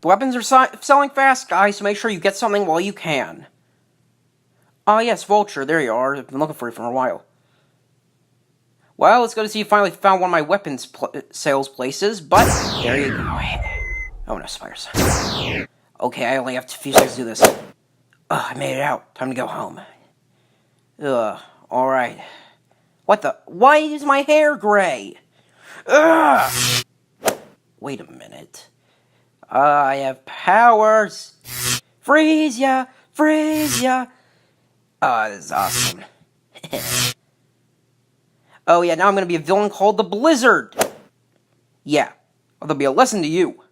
The weapons are selling fast, guys, so make sure you get something while you can. Ah, yes, Vulture, there you are. I've been looking for you for a while. Well, it's good to see you finally found one of my weapons sales places, but there you go. Oh no, spiders. Okay, I only have a few seconds to do this. Ugh, I made it out. Time to go home. Ugh, alright. What the? Why is my hair gray? Ugh! Wait a minute. I have powers! Freeze ya! Freeze ya! Oh, this is awesome. Oh yeah, now I'm gonna be a villain called the Blizzard! Yeah, there'll be a lesson to you.